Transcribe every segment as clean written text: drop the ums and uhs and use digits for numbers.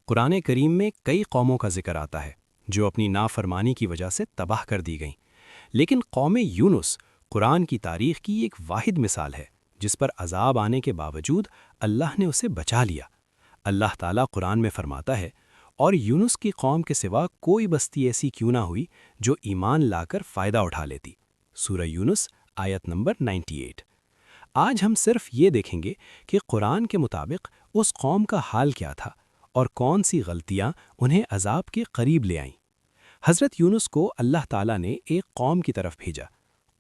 قرآن کریم میں کئی قوموں کا ذکر آتا ہے جو اپنی نافرمانی کی وجہ سے تباہ کر دی گئیں، لیکن قوم یونس قرآن کی تاریخ کی ایک واحد مثال ہے جس پر عذاب آنے کے باوجود اللہ نے اسے بچا لیا۔ اللہ تعالیٰ قرآن میں فرماتا ہے، اور یونس کی قوم کے سوا کوئی بستی ایسی کیوں نہ ہوئی جو ایمان لا کر فائدہ اٹھا لیتی۔ سورہ یونس آیت نمبر 98۔ آج ہم صرف یہ دیکھیں گے کہ قرآن کے مطابق اس قوم کا حال کیا تھا اور کون سی غلطیاں انہیں عذاب کے قریب لے آئیں۔ حضرت یونس کو اللہ تعالیٰ نے ایک قوم کی طرف بھیجا۔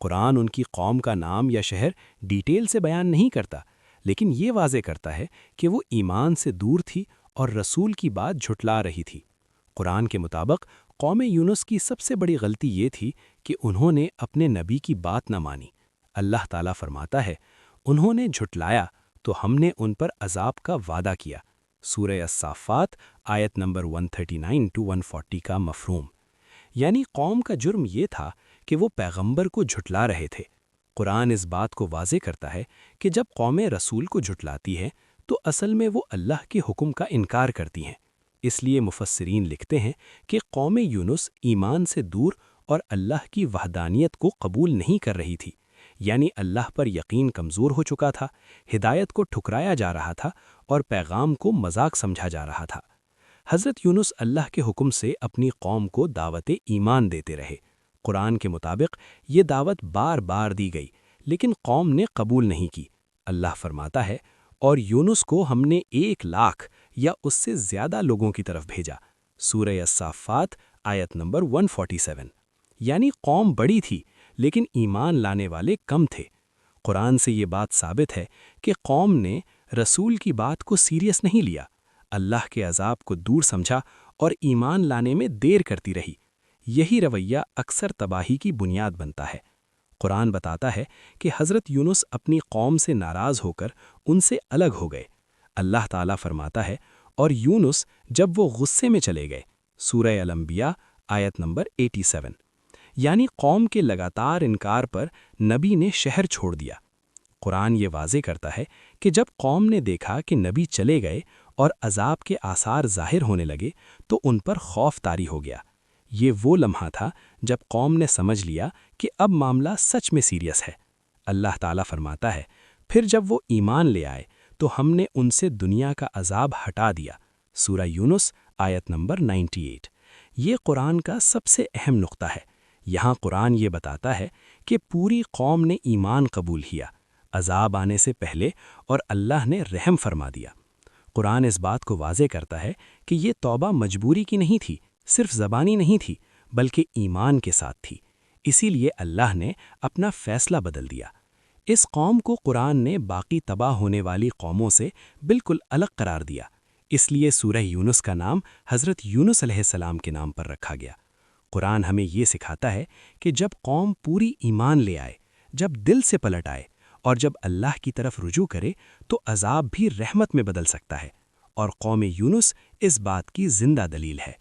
قرآن ان کی قوم کا نام یا شہر ڈیٹیل سے بیان نہیں کرتا، لیکن یہ واضح کرتا ہے کہ وہ ایمان سے دور تھی اور رسول کی بات جھٹلا رہی تھی۔ قرآن کے مطابق قوم یونس کی سب سے بڑی غلطی یہ تھی کہ انہوں نے اپنے نبی کی بات نہ مانی۔ اللہ تعالیٰ فرماتا ہے، انہوں نے جھٹلایا تو ہم نے ان پر عذاب کا وعدہ کیا۔ سورہ الصافات آیت نمبر 139-140 کا مفہوم، یعنی قوم کا جرم یہ تھا کہ وہ پیغمبر کو جھٹلا رہے تھے۔ قرآن اس بات کو واضح کرتا ہے کہ جب قومیں رسول کو جھٹلاتی ہیں تو اصل میں وہ اللہ کے حکم کا انکار کرتی ہیں۔ اس لیے مفسرین لکھتے ہیں کہ قوم یونس ایمان سے دور اور اللہ کی وحدانیت کو قبول نہیں کر رہی تھی، یعنی اللہ پر یقین کمزور ہو چکا تھا، ہدایت کو ٹھکرایا جا رہا تھا اور پیغام کو مذاق سمجھا جا رہا تھا۔ حضرت یونس اللہ کے حکم سے اپنی قوم کو دعوت ایمان دیتے رہے۔ قرآن کے مطابق یہ دعوت بار بار دی گئی، لیکن قوم نے قبول نہیں کی۔ اللہ فرماتا ہے، اور یونس کو ہم نے 1,00,000 یا اس سے زیادہ لوگوں کی طرف بھیجا۔ سورہ الصافات آیت نمبر 147، یعنی قوم بڑی تھی لیکن ایمان لانے والے کم تھے۔ قرآن سے یہ بات ثابت ہے کہ قوم نے رسول کی بات کو سیریس نہیں لیا، اللہ کے عذاب کو دور سمجھا اور ایمان لانے میں دیر کرتی رہی۔ یہی رویہ اکثر تباہی کی بنیاد بنتا ہے۔ قرآن بتاتا ہے کہ حضرت یونس اپنی قوم سے ناراض ہو کر ان سے الگ ہو گئے۔ اللہ تعالیٰ فرماتا ہے، اور یونس جب وہ غصے میں چلے گئے۔ سورہ الانبیاء آیت نمبر 87، یعنی قوم کے لگاتار انکار پر نبی نے شہر چھوڑ دیا۔ قرآن یہ واضح کرتا ہے کہ جب قوم نے دیکھا کہ نبی چلے گئے اور عذاب کے آثار ظاہر ہونے لگے تو ان پر خوف طاری ہو گیا۔ یہ وہ لمحہ تھا جب قوم نے سمجھ لیا کہ اب معاملہ سچ میں سیریس ہے۔ اللہ تعالیٰ فرماتا ہے، پھر جب وہ ایمان لے آئے تو ہم نے ان سے دنیا کا عذاب ہٹا دیا۔ سورہ یونس آیت نمبر 98۔ یہ قرآن کا سب سے اہم نقطہ ہے۔ یہاں قرآن یہ بتاتا ہے کہ پوری قوم نے ایمان قبول کیا عذاب آنے سے پہلے، اور اللہ نے رحم فرما دیا۔ قرآن اس بات کو واضح کرتا ہے کہ یہ توبہ مجبوری کی نہیں تھی، صرف زبانی نہیں تھی، بلکہ ایمان کے ساتھ تھی۔ اسی لیے اللہ نے اپنا فیصلہ بدل دیا۔ اس قوم کو قرآن نے باقی تباہ ہونے والی قوموں سے بالکل الگ قرار دیا۔ اس لیے سورہ یونس کا نام حضرت یونس علیہ السلام کے نام پر رکھا گیا۔ قرآن ہمیں یہ سکھاتا ہے کہ جب قوم پوری ایمان لے آئے، جب دل سے پلٹ آئے اور جب اللہ کی طرف رجوع کرے تو عذاب بھی رحمت میں بدل سکتا ہے، اور قوم یونس اس بات کی زندہ دلیل ہے۔